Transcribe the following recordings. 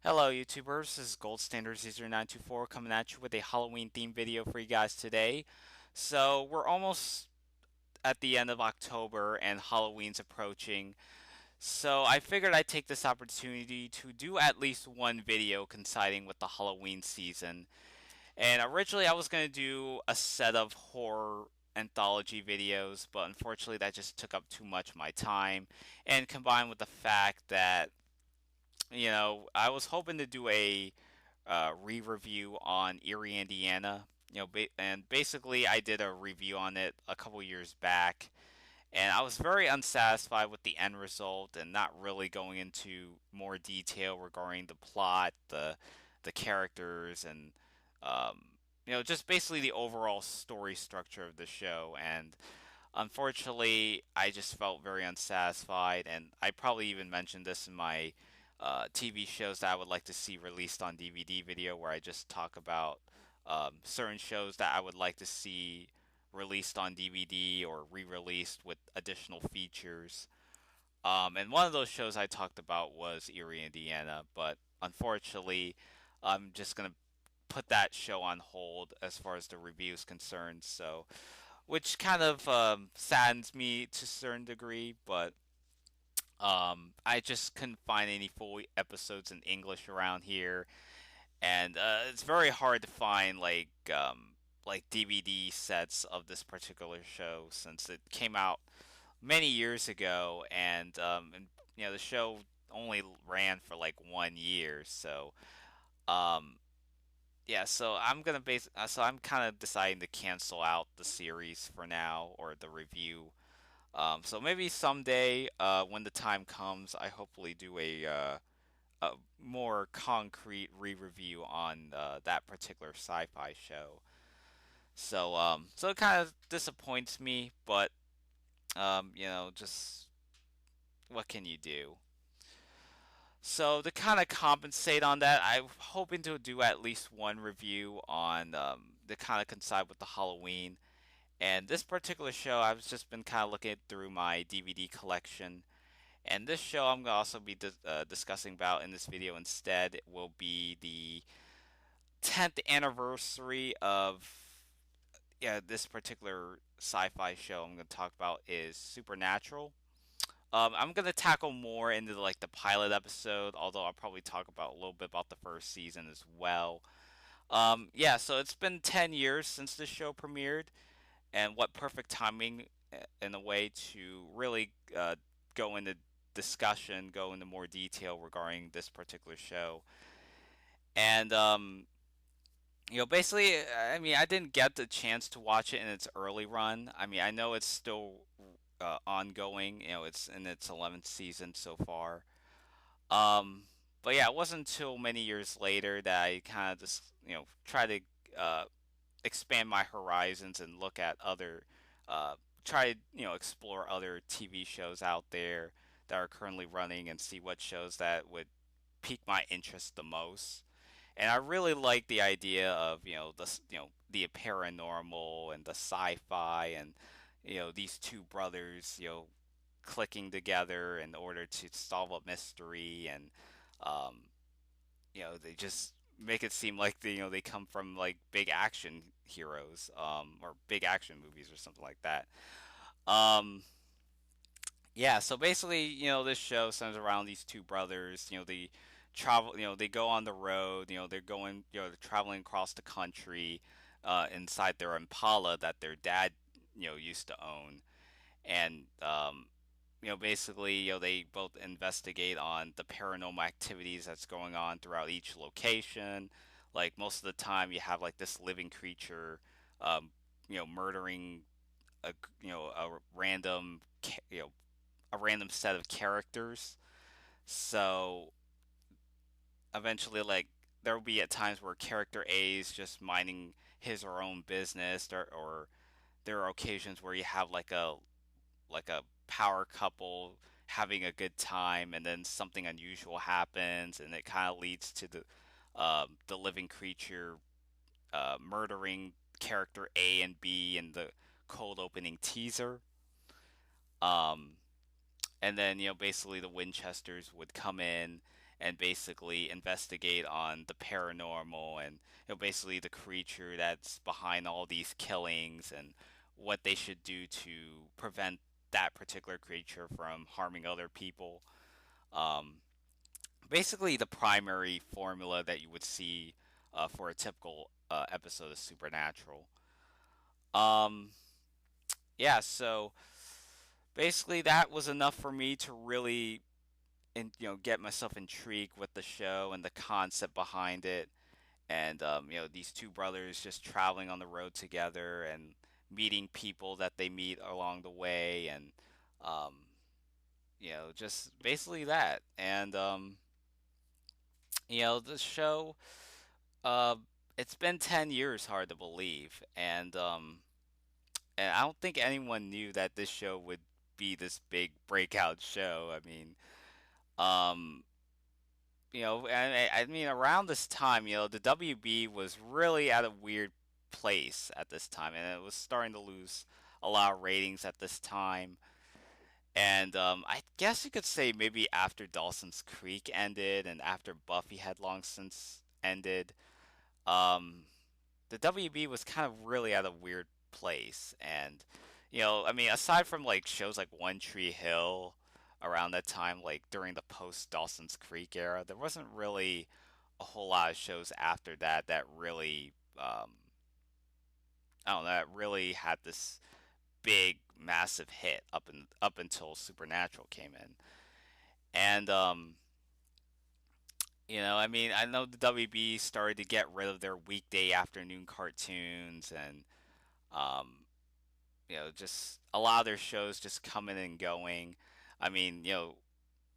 Hello YouTubers, this is Gold Standard 924 coming at you with a Halloween themed video for you guys today. So we're almost at the end of October and Halloween's approaching. So I figured I'd take this opportunity to do at least one video coinciding with the Halloween season. And originally I was going to do a set of horror anthology videos, but unfortunately that just took up too much of my time. And combined with the fact that I was hoping to do a re-review on Erie, Indiana. And basically, I did a review on it a couple years back, and I was very unsatisfied with the end result, and not really going into more detail regarding the plot, the characters, and just basically the overall story structure of the show. And unfortunately, I just felt very unsatisfied, and I probably even mentioned this in my TV shows that I would like to see released on DVD video, where I just talk about certain shows that I would like to see released on DVD or re-released with additional features. And one of those shows I talked about was Erie, Indiana, but unfortunately, I'm just gonna put that show on hold as far as the review is concerned. So, which kind of saddens me to a certain degree, but I just couldn't find any full episodes in English around here, and it's very hard to find like DVD sets of this particular show since it came out many years ago, and the show only ran for like 1 year, so um, yeah, so I'm kind of deciding to cancel out the series for now or the review. So maybe someday, when the time comes, I hopefully do a more concrete re-review on that particular sci-fi show. So it kind of disappoints me, but just what can you do? So to kind of compensate on that, I'm hoping to do at least one review on the kind of coincide with the Halloween. And this particular show, I've just been kind of looking through my DVD collection. And this show I'm going to also be discussing about in this video instead will be the 10th anniversary of this particular sci-fi show I'm going to talk about is Supernatural. I'm gonna tackle more into the pilot episode, although I'll probably talk about a little bit about the first season as well. Yeah, so it's been 10 years since the show premiered, and what perfect timing in a way to really go into discussion, go into more detail regarding this particular show. And basically, I mean, I didn't get the chance to watch it in its early run. I mean, I know it's still ongoing. It's in its 11th season so far. Um, but yeah, it wasn't until many years later that I kind of just try to uh, expand my horizons and look at other, uh, try to explore other TV shows out there that are currently running and see what shows that would pique my interest the most. And I really like the idea of the paranormal and the sci-fi and these two brothers clicking together in order to solve a mystery, and um, they just make it seem like they come from like big action heroes, or big action movies or something like that. Um, yeah, so basically, this show centers around these two brothers. They travel. They go on the road. They're traveling across the country inside their Impala that their dad used to own, and basically, they both investigate on the paranormal activities that's going on throughout each location. Like most of the time, you have like this living creature, murdering a a random a random set of characters. So eventually, like there will be at times where character A is just minding his or her own business, or there are occasions where you have like a power couple having a good time, and then something unusual happens, and it kind of leads to the living creature murdering character A and B in the cold opening teaser. Um, and then basically the Winchesters would come in and basically investigate on the paranormal and basically the creature that's behind all these killings and what they should do to prevent that particular creature from harming other people. Um, Basically, the primary formula that you would see for a typical episode of Supernatural. Um, yeah, so basically that was enough for me to really get myself intrigued with the show and the concept behind it, and these two brothers just traveling on the road together and meeting people that they meet along the way, and um, just basically that. And the show, uh, it's been 10 years, hard to believe, and I don't think anyone knew that this show would be this big breakout show. I mean, um, and I mean, around this time, the WB was really at a weird place at this time, and it was starting to lose a lot of ratings at this time. And I guess you could say maybe after Dawson's Creek ended and after Buffy had long since ended, um, the WB was kind of really at a weird place. And, I mean, aside from like shows like One Tree Hill around that time, like during the post Dawson's Creek era, there wasn't really a whole lot of shows after that that really, I don't know, that really had this big, massive hit up until Supernatural came in. And, I mean, I know the WB started to get rid of their weekday afternoon cartoons and, um, just a lot of their shows just coming and going. I mean,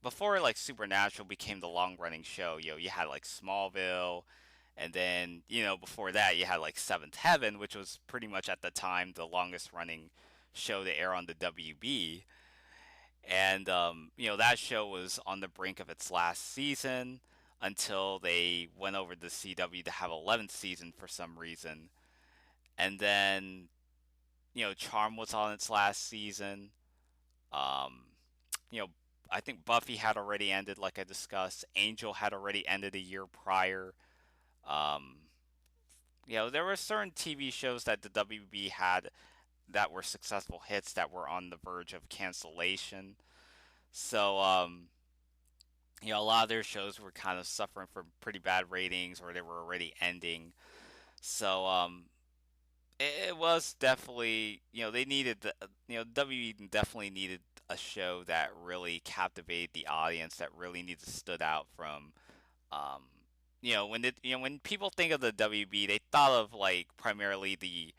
before like Supernatural became the long running show, you had like Smallville, and then, before that you had like Seventh Heaven, which was pretty much at the time the longest running show to air on the WB. And, that show was on the brink of its last season until they went over to CW to have 11th season for some reason. And then, Charm was on its last season. Um, you know, I think Buffy had already ended, like I discussed. Angel had already ended a year prior. Um, there were certain TV shows that the WB had that were successful hits that were on the verge of cancellation. So, a lot of their shows were kind of suffering from pretty bad ratings or they were already ending. So, it was definitely, they needed WWE definitely needed a show that really captivated the audience, that really needed stood out from, um, when people think of the WB, they thought of like primarily the,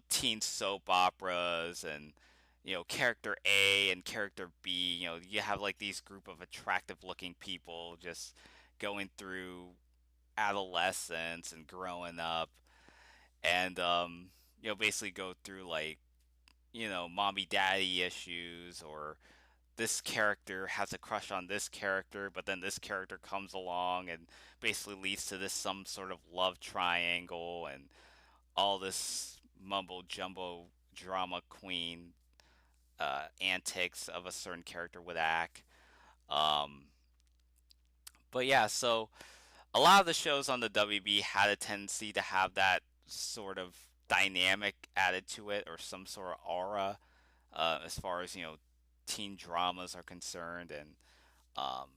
teen soap operas and, character A and character B. You have like these group of attractive looking people just going through adolescence and growing up and basically go through like mommy daddy issues, or this character has a crush on this character but then this character comes along and basically leads to this some sort of love triangle and all this mumbo jumbo drama queen antics of a certain character would act. um, but yeah, so a lot of the shows on the WB had a tendency to have that sort of dynamic added to it, or some sort of aura, as far as teen dramas are concerned, um,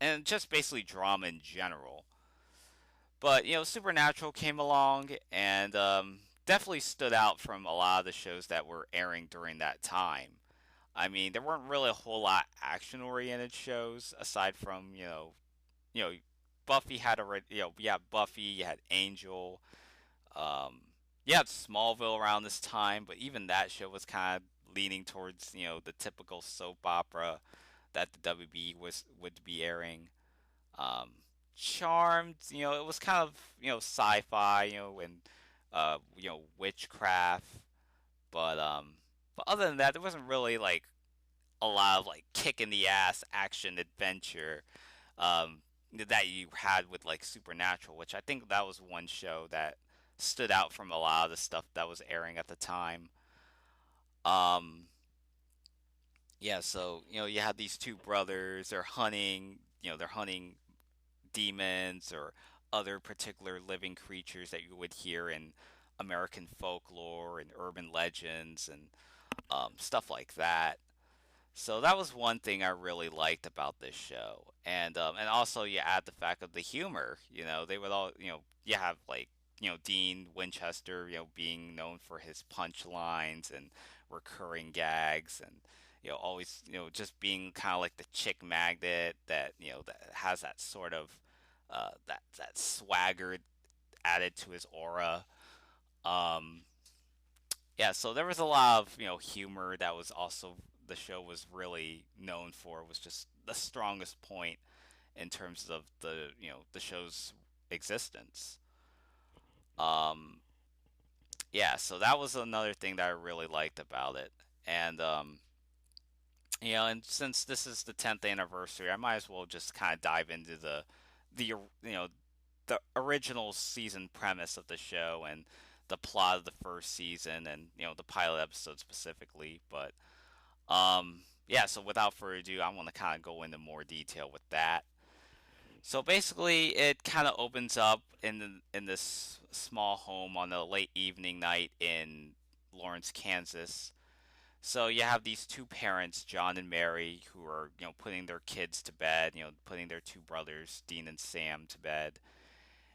and just basically drama in general. But Supernatural came along and definitely stood out from a lot of the shows that were airing during that time. I mean, there weren't really a whole lot action oriented shows aside from you know, Buffy had already, yeah, Buffy, you had Angel, um, you had Smallville around this time, but even that show was kind of leaning towards, the typical soap opera that the WB would be airing. Um, Charmed, it was kind of, sci-fi, and, witchcraft, but, other than that, there wasn't really, like, a lot of, like, kick in the ass action adventure um, that you had with like Supernatural, which I think that was one show that stood out from a lot of the stuff that was airing at the time. Yeah, so you had these two brothers. They're hunting, they're hunting demons or other particular living creatures that you would hear in American folklore and urban legends and stuff like that. So that was one thing I really liked about this show, and also you add the fact of the humor. They would all you have like Dean Winchester, being known for his punchlines and recurring gags, and always just being kind of like the chick magnet that that has that sort of that swagger added to his aura. Um, yeah, so there was a lot of humor that was also the show was really known for, was just the strongest point in terms of the show's existence. Um, yeah, so that was another thing that I really liked about it, and and since this is the 10th anniversary, I might as well just kind of dive into the original season premise of the show and the plot of the first season, and the pilot episode specifically. But yeah, so without further ado, I want to kind of go into more detail with that. So basically, it kind of opens up in this small home on a late evening night in Lawrence, Kansas. So you have these two parents, John and Mary, who are putting their kids to bed, putting their two brothers, Dean and Sam, to bed.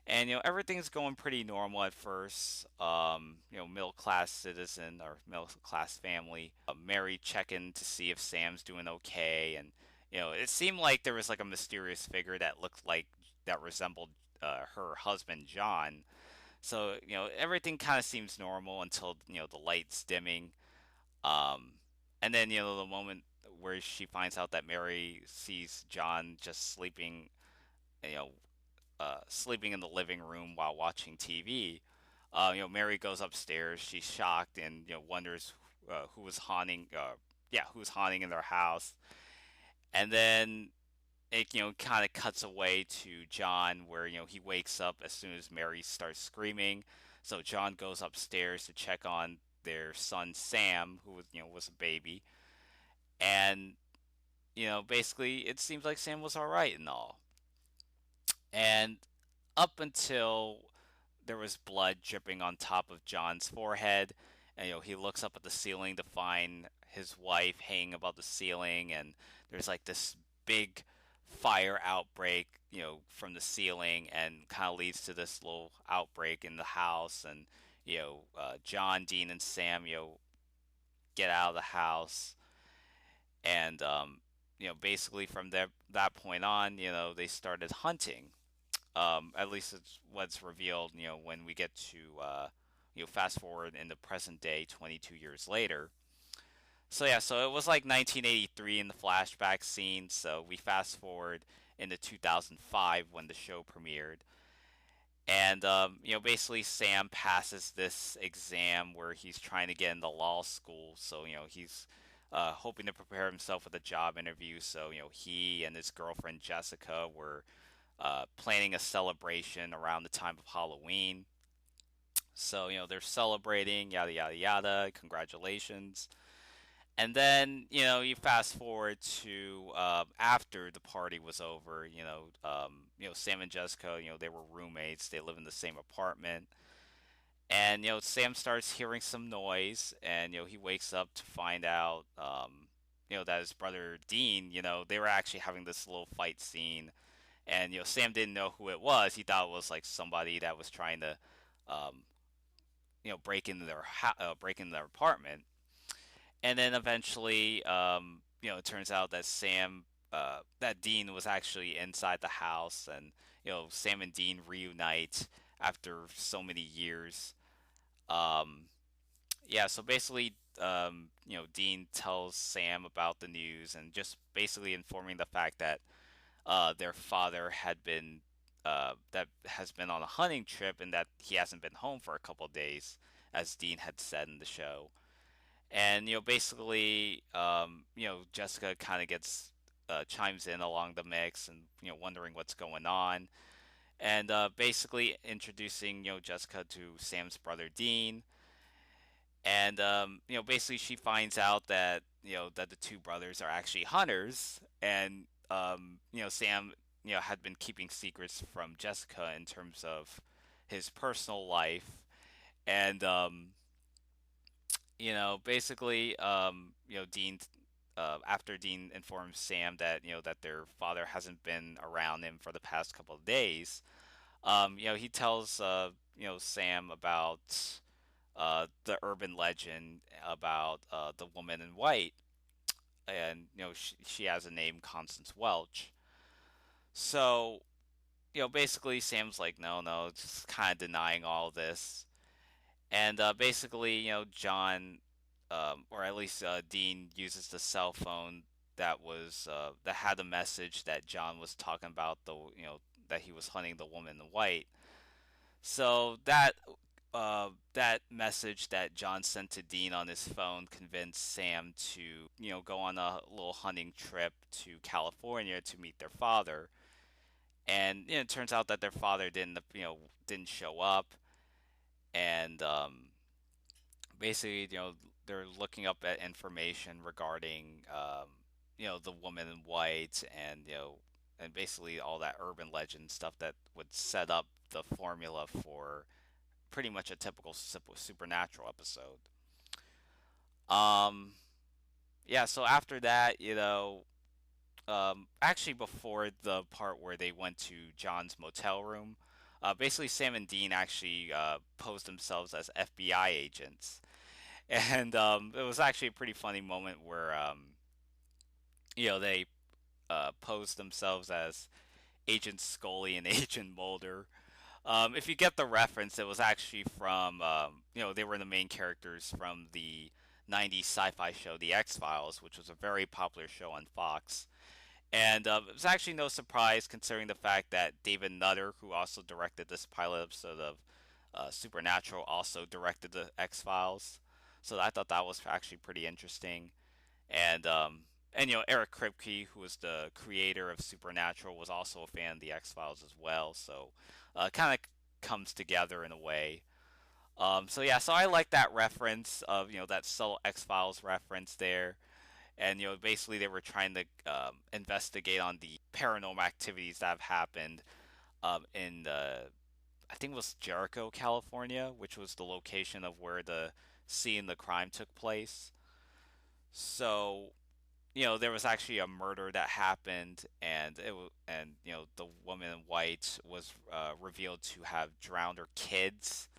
And everything's going pretty normal at first. Middle class citizen or middle class family. Mary checking to see if Sam's doing okay, and it seemed like there was like a mysterious figure that looked like that resembled her husband John. So everything kind of seems normal until the lights dimming. Um, and then the moment where she finds out that Mary sees John just sleeping, you know, sleeping in the living room while watching TV. Mary goes upstairs. She's shocked and wonders who was haunting. Yeah, who's haunting in their house. And then it kind of cuts away to John, where he wakes up as soon as Mary starts screaming. So John goes upstairs to check on their son Sam, who was a baby, and basically it seems like Sam was all right and all. And up until there was blood dripping on top of John's forehead, and he looks up at the ceiling to find his wife hanging above the ceiling, and there's like this big fire outbreak, from the ceiling, and kind of leads to this little outbreak in the house, and John, Dean, and Sam, get out of the house, and basically from that point on, they started hunting. At least it's what's revealed, when we get to fast forward in the present day, 22 years later. So yeah, so it was like 1983 in the flashback scene. So we fast forward into 2005 when the show premiered, and basically Sam passes this exam where he's trying to get into law school. So he's hoping to prepare himself for the job interview. So he and his girlfriend Jessica were planning a celebration around the time of Halloween. So, they're celebrating, yada, yada, yada, congratulations. And then, you fast forward to after the party was over, Sam and Jessica, they were roommates, they live in the same apartment. And, Sam starts hearing some noise, and, he wakes up to find out, that his brother Dean, they were actually having this little fight scene, and Sam didn't know who it was. He thought it was like somebody that was trying to um, break into their apartment. And then eventually, it turns out that that Dean was actually inside the house, and Sam and Dean reunite after so many years. um, yeah, so basically, Dean tells Sam about the news, and just basically informing the fact that their father had been that has been on a hunting trip, and that he hasn't been home for a couple of days, as Dean had said in the show. And basically, Jessica kind of gets chimes in along the mix, and wondering what's going on, and basically introducing Jessica to Sam's brother Dean. And basically she finds out that that the two brothers are actually hunters, and Sam, had been keeping secrets from Jessica in terms of his personal life, and basically, Dean, after Dean informs Sam that that their father hasn't been around him for the past couple of days, he tells Sam about the urban legend about the woman in white, and she has a name, Constance Welch. So basically Sam's like, no, no, just kind of denying all this. And basically, John, or at least Dean, uses the cell phone that had a message that John was talking about, that he was hunting the woman in white. So that message that John sent to Dean on his phone convinced Sam to go on a little hunting trip to California to meet their father. And it turns out that their father didn't show up, and basically, they're looking up at information regarding, the woman in white, and and basically all that urban legend stuff that would set up the formula for pretty much a typical supernatural episode. Um, yeah. So after that, actually before the part where they went to John's motel room, basically Sam and Dean actually posed themselves as FBI agents. And it was actually a pretty funny moment where they posed themselves as Agent Scully and Agent Mulder. If you get the reference, it was actually from they were the main characters from the '90s sci-fi show The X-Files, which was a very popular show on Fox. And it was actually no surprise considering the fact that David Nutter, who also directed this pilot episode of Supernatural, also directed the X Files. So I thought that was actually pretty interesting. And Eric Kripke, who was the creator of Supernatural, was also a fan of the X Files as well. So kind of comes together in a way. So yeah, so I like that reference of that subtle X Files reference there. And basically they were trying to investigate on the paranormal activities that have happened in I think it was Jericho, California, which was the location of where the scene the crime took place. So there was actually a murder that happened, and the woman in white was revealed to have drowned her kids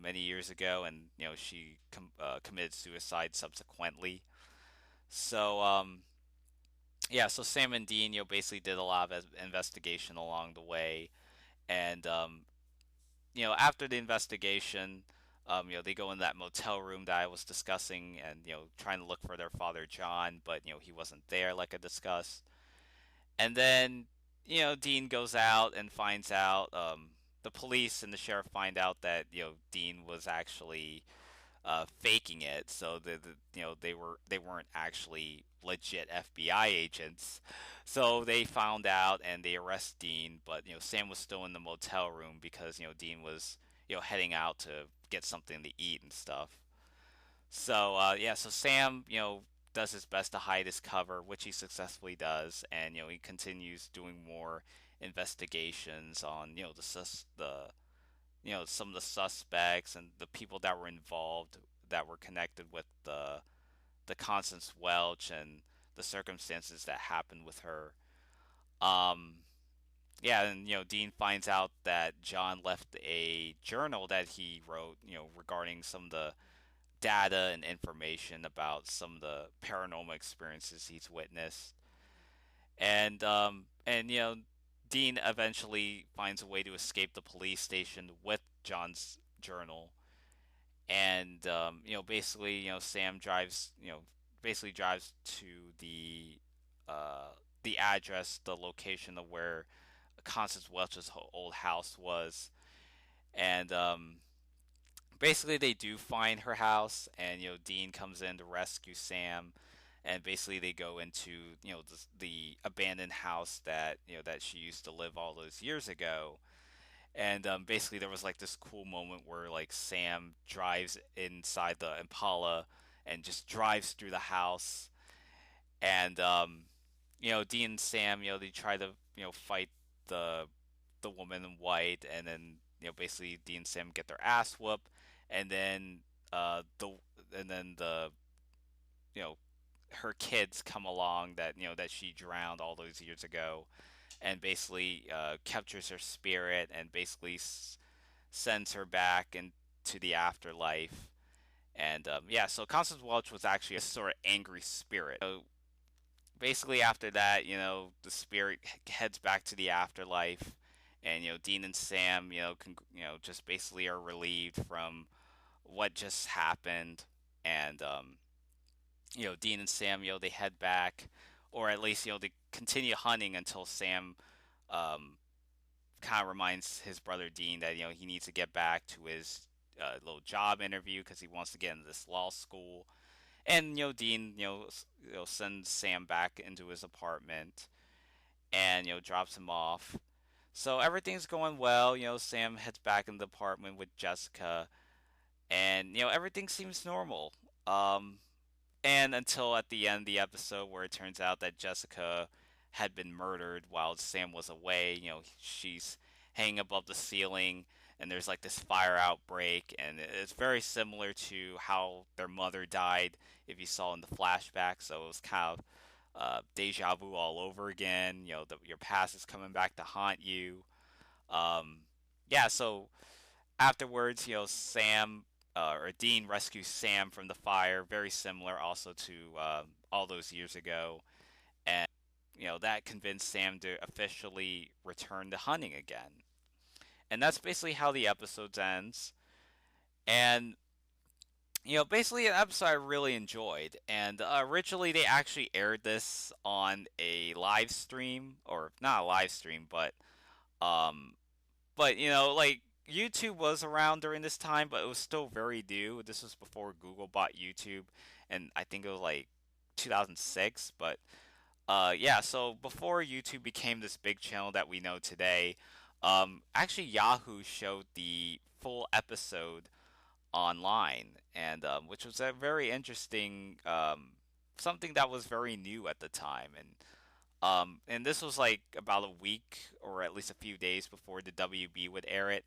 many years ago, and she committed suicide subsequently. So yeah, so Sam and Dean, basically did a lot of investigation along the way, and after the investigation, they go in that motel room that I was discussing, and trying to look for their father John, but he wasn't there, like I discussed. And then Dean goes out and finds out. The police and the sheriff find out that Dean was actually faking it. So they weren't actually legit FBI agents. So they found out and they arrest Dean. But Sam was still in the motel room because Dean was heading out to get something to eat and stuff. So yeah, so Sam does his best to hide his cover, which he successfully does, and he continues doing more investigations on the some of the suspects and the people that were involved that were connected with the Constance Welch and the circumstances that happened with her. Um, yeah, and Dean finds out that John left a journal that he wrote, regarding some of the data and information about some of the paranormal experiences he's witnessed. And Dean eventually finds a way to escape the police station with John's journal. And basically, Sam drives, basically drives to the address, the location of where Constance Welch's old house was. And basically they do find her house, and Dean comes in to rescue Sam, and basically they go into the abandoned house that she used to live all those years ago. And basically there was like this cool moment where like Sam drives inside the Impala and just drives through the house. And Dean and Sam, they try to, fight the woman in white, and then, basically Dean and Sam get their ass whooped, and then the the you know her kids come along that that she drowned all those years ago, and basically captures her spirit and basically sends her back into the afterlife. And yeah, so Constance Welch was actually a sort of angry spirit. So basically, after that, the spirit heads back to the afterlife, and Dean and Sam, just basically are relieved from what just happened, and Dean and Sam, they head back, or at least they continue hunting until Sam um, kind of reminds his brother Dean that he needs to get back to his little job interview because he wants to get into this law school. And Dean sends Sam back into his apartment and drops him off. So everything's going well. Sam heads back in the apartment with Jessica, and everything seems normal. Um, and until at the end of the episode where it turns out that Jessica had been murdered while Sam was away. She's hanging above the ceiling, and there's like this fire outbreak, and it's very similar to how their mother died if you saw in the flashback. So it was kind of deja vu all over again. Your past is coming back to haunt you. Um, yeah, so afterwards, Sam or Dean rescues Sam from the fire, very similar also to all those years ago, and that convinced Sam to officially return to hunting again. And that's basically how the episode ends. And basically an episode I really enjoyed. And originally they actually aired this on a live stream, or not a live stream, um, like YouTube was around during this time, but it was still very new. This was before Google bought YouTube, and I think it was like 2006. But yeah, so before YouTube became this big channel that we know today, actually Yahoo showed the full episode online, and which was a very interesting, something that was very new at the time, and this was like about a week or at least a few days before the WB would air it.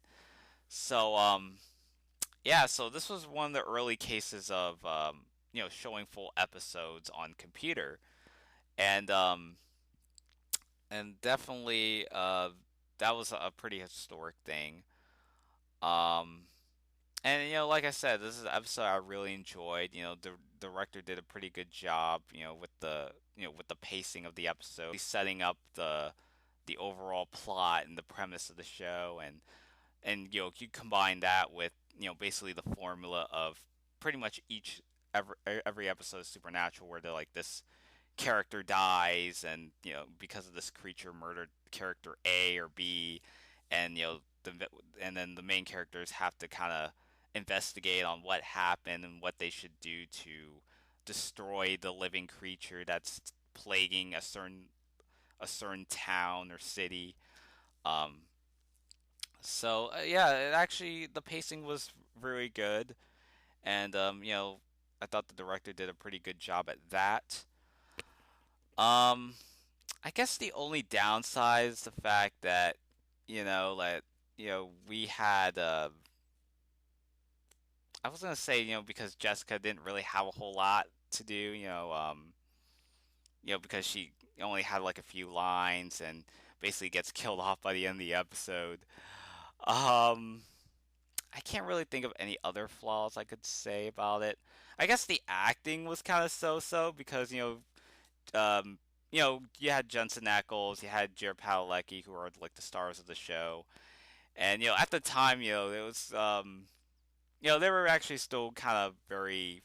So yeah, so this was one of the early cases of showing full episodes on computer, and definitely that was a pretty historic thing. Um, and like I said, this is an episode I really enjoyed. The director did a pretty good job, with the with the pacing of the episode, setting up the overall plot and the premise of the show, and you combine that with basically the formula of pretty much every episode of Supernatural where they're like this character dies, and because of this creature murdered character A or B, and and then the main characters have to kind of investigate on what happened and what they should do to destroy the living creature that's plaguing a certain town or city. um yeah, it actually, the pacing was really good, and I thought the director did a pretty good job at that. um I guess the only downside is the fact that, like, we had, I was gonna say, because Jessica didn't really have a whole lot to do, because she only had like a few lines and basically gets killed off by the end of the episode. Um, I can't really think of any other flaws I could say about it. I guess the acting was kind of so-so because, you had Jensen Ackles, you had Jared Padalecki, who are like the stars of the show, and at the time, it was, they were actually still kind of very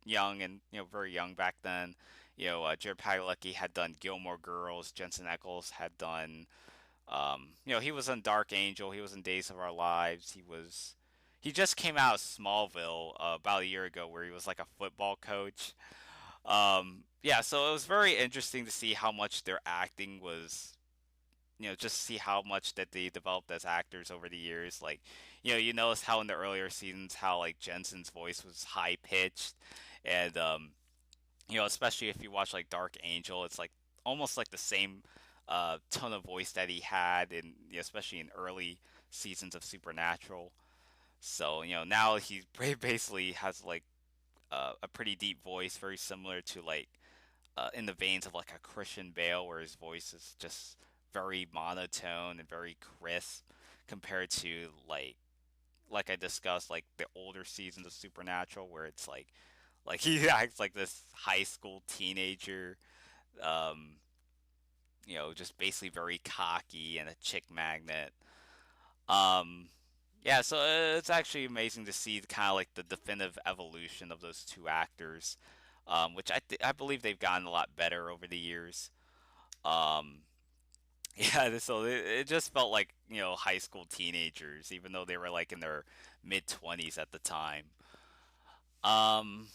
young, and very young back then. Jared Padalecki had done Gilmore Girls, Jensen Ackles had done, he was on Dark Angel, he was in Days of Our Lives, he just came out of Smallville about a year ago, where he was like a football coach. Yeah, so it was very interesting to see how much their acting was, just see how much that they developed as actors over the years. Like, you notice how in the earlier seasons how like Jensen's voice was high pitched, and especially if you watch like Dark Angel, it's like almost like the same tone of voice that he had in, especially in early seasons of Supernatural. So now he basically has like a pretty deep voice, very similar to like in the veins of like a Christian Bale, where his voice is just very monotone and very crisp compared to like I discussed, like the older seasons of Supernatural, where it's like he acts like this high school teenager, um, just basically very cocky and a chick magnet. Um, yeah, so it's actually amazing to see kind of like the definitive evolution of those two actors, which I believe they've gotten a lot better over the years. Um, yeah, so it just felt like high school teenagers, even though they were like in their mid 20s at the time. Um,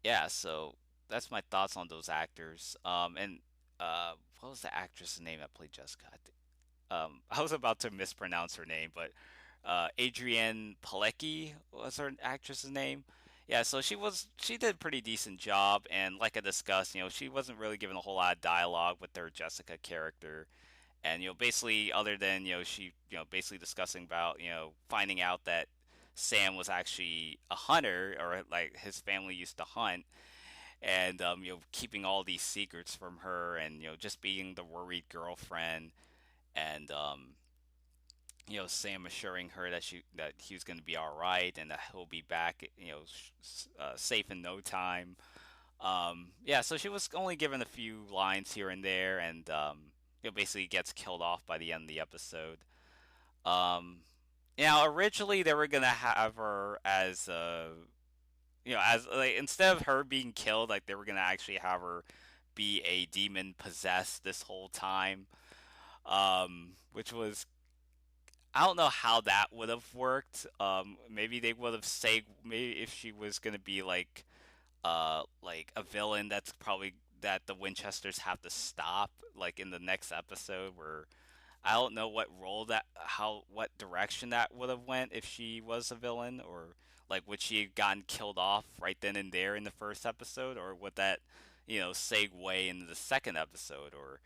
yeah, so that's my thoughts on those actors. And what was the actress' name that played Jessica? I was about to mispronounce her name, but Adrienne Palicki was her actress's name. Yeah, so she did a pretty decent job, and like I discussed, she wasn't really given a whole lot of dialogue with their Jessica character, and basically other than she basically discussing about finding out that Sam was actually a hunter, or like his family used to hunt, and keeping all these secrets from her, and just being the worried girlfriend, and Sam assuring her that he was going to be all right and that he'll be back, safe in no time. Yeah, so she was only given a few lines here and there, and basically gets killed off by the end of the episode. Um, Originally they were gonna have her as as like instead of her being killed, like they were gonna actually have her be a demon possessed this whole time. Which was, I don't know how that would have worked. Maybe they would have say maybe if she was gonna be like a villain that's probably that the Winchesters have to stop like in the next episode, where I don't know what direction that would have went if she was a villain, or like would she have gotten killed off right then and there in the first episode, or would that segue into the second episode, or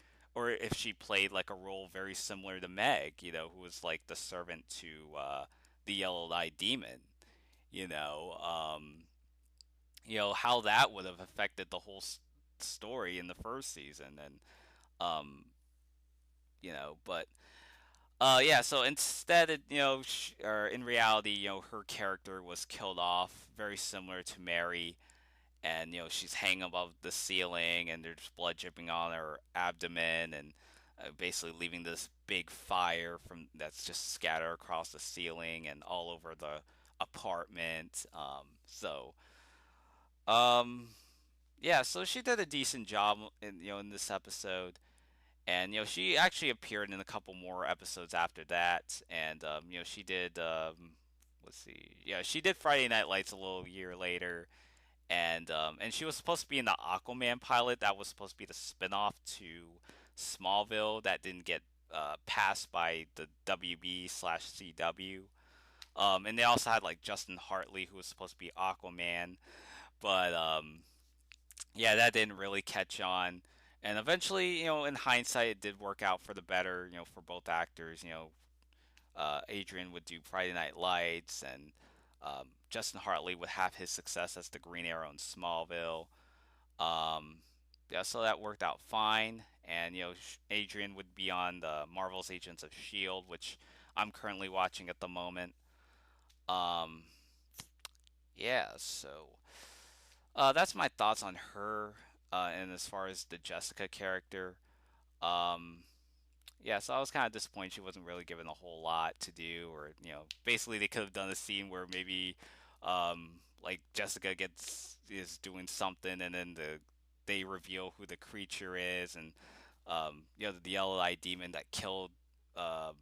if she played like a role very similar to Meg, who was like the servant to the Yellow-Eyed Demon, you know, um, how that would have affected the whole story in the first season, and um, but yeah, so instead, or in reality, her character was killed off, very similar to Mary, and she's hanging above the ceiling, and there's blood dripping on her abdomen, and basically leaving this big fire from that's just scattered across the ceiling and all over the apartment. Um, yeah, so she did a decent job in this episode. And she actually appeared in a couple more episodes after that, and she did let's see, yeah, she did Friday Night Lights a little year later, and she was supposed to be in the Aquaman pilot that was supposed to be the spinoff to Smallville that didn't get passed by the WB/CW. And they also had like Justin Hartley, who was supposed to be Aquaman, but yeah, that didn't really catch on. And eventually, in hindsight, it did work out for the better, for both actors. Adrian would do Friday Night Lights, and Justin Hartley would have his success as the Green Arrow in Smallville. Um, yeah, so that worked out fine. And, Adrian would be on the Marvel's Agents of S.H.I.E.L.D., which I'm currently watching at the moment. Um, yeah, so that's my thoughts on her. And as far as the Jessica character, um, yeah, so I was kind of disappointed she wasn't really given a whole lot to do, or basically they could have done a scene where maybe, like Jessica gets is doing something, and then they reveal who the creature is, and the Yellow-Eyed Demon that killed uh,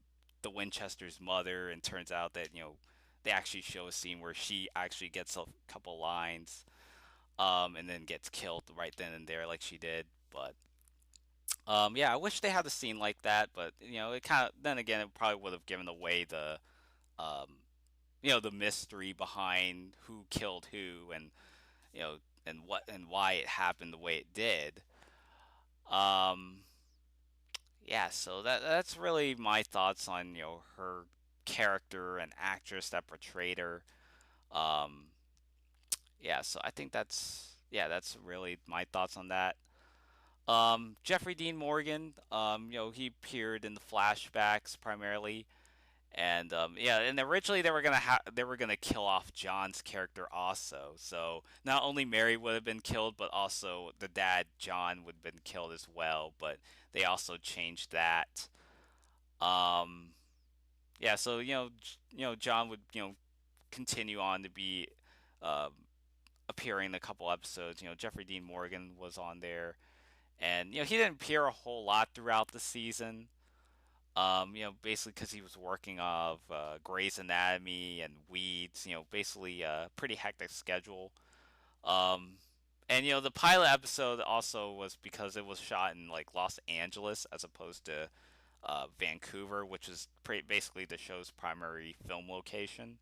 the Winchester's mother, and turns out that they actually show a scene where she actually gets a couple lines, and then gets killed right then and there like she did, but. Yeah, I wish they had a scene like that, but it kind of then again it probably would have given away um, the mystery behind who killed who, and you know, and what and why it happened the way it did. Um, yeah, so that's really my thoughts on her character and actress that portrayed her. Um, yeah, so I think that's really my thoughts on that. Jeffrey Dean Morgan, he appeared in the flashbacks primarily, and yeah, and originally they were gonna kill off John's character also. So not only Mary would have been killed, but also the dad John would have been killed as well. But they also changed that. Um, yeah, so John would continue on to be um, appearing in a couple episodes. Jeffrey Dean Morgan was on there, and he didn't appear a whole lot throughout the season. Basically because he was working of Grey's Anatomy and Weeds. Basically a pretty hectic schedule. Um, and the pilot episode also was because it was shot in like Los Angeles as opposed to Vancouver, which is basically the show's primary film location.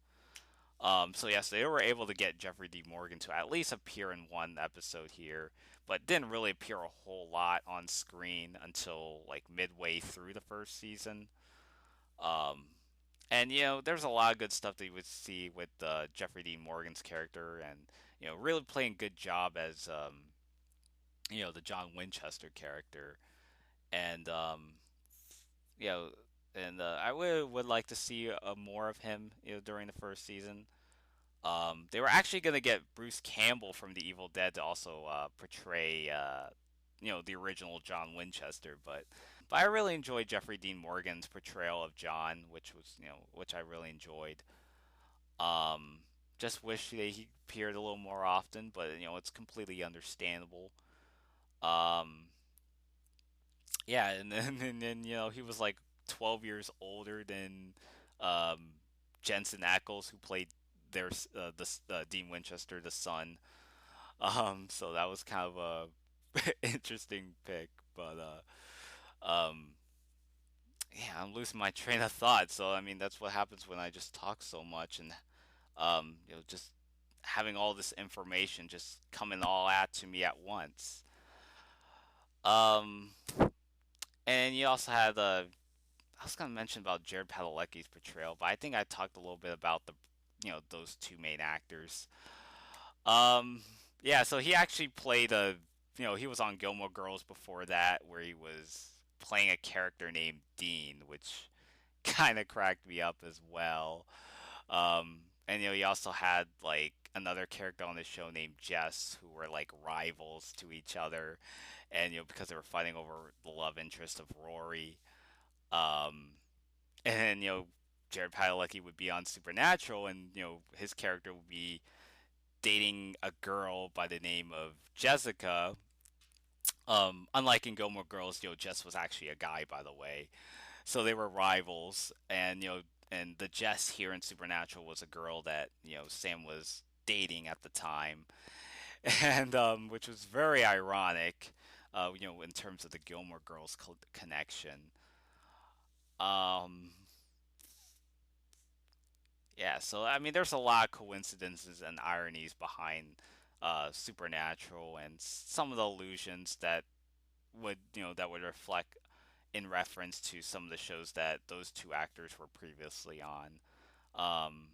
So yes, they were able to get Jeffrey D. Morgan to at least appear in one episode here, but didn't really appear a whole lot on screen until like midway through the first season. Um, and there's a lot of good stuff that you would see with Jeffrey Dean Morgan's character, and really playing good job as the John Winchester character, and you know, and I would like to see more of him, during the first season. They were actually gonna get Bruce Campbell from The Evil Dead to also portray, the original John Winchester, but I really enjoyed Jeffrey Dean Morgan's portrayal of John, which I really enjoyed. Um, just wish that he appeared a little more often, but it's completely understandable. Um, yeah, and then he was like 12 years older than um, Jensen Ackles, who played Dean Winchester, the son. So that was kind of a interesting pick, but yeah, I'm losing my train of thought. So I mean, that's what happens when I just talk so much, and just having all this information just coming all at to me at once. Um, and you also had I was gonna mention about Jared Padalecki's portrayal, but I think I talked a little bit about those two main actors. Um, yeah, so he actually played he was on Gilmore Girls before that, where he was playing a character named Dean, which kind of cracked me up as well. And he also had like another character on the show named Jess, who were like rivals to each other, and because they were fighting over the love interest of Rory. Um, and Jared Padalecki would be on Supernatural, and his character would be dating a girl by the name of Jessica. Unlike in Gilmore Girls, Jess was actually a guy, by the way. So they were rivals, and and the Jess here in Supernatural was a girl that Sam was dating at the time, and which was very ironic, in terms of the Gilmore Girls connection. Um, yeah, so I mean, there's a lot of coincidences and ironies behind Supernatural, and some of the illusions that would reflect in reference to some of the shows that those two actors were previously on. Um,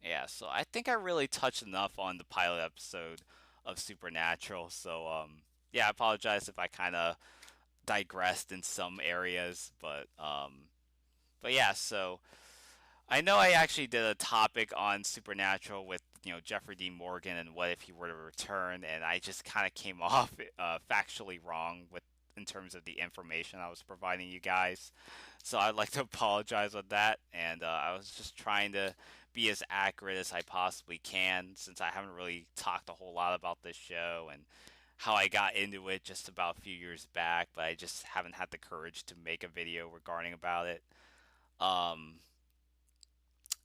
yeah, so I think I really touched enough on the pilot episode of Supernatural. So yeah, I apologize if I kind of digressed in some areas, but yeah, so I know I actually did a topic on Supernatural with Jeffrey Dean Morgan and what if he were to return, and I just kind of came off factually wrong with in terms of the information I was providing you guys. So I'd like to apologize with that, and I was just trying to be as accurate as I possibly can since I haven't really talked a whole lot about this show and how I got into it just about a few years back, but I just haven't had the courage to make a video regarding about it. Um,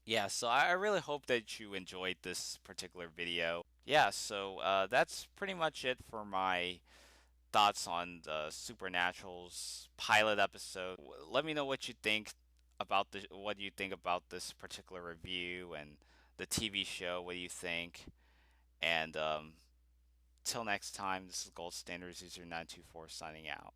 yeah, so I really hope that you enjoyed this particular video. Yeah, so that's pretty much it for my thoughts on the Supernatural's pilot episode. Let me know what you think about what do you think about this particular review and the TV show. What do you think? And Till next time, this is Gold Standards User 924 signing out.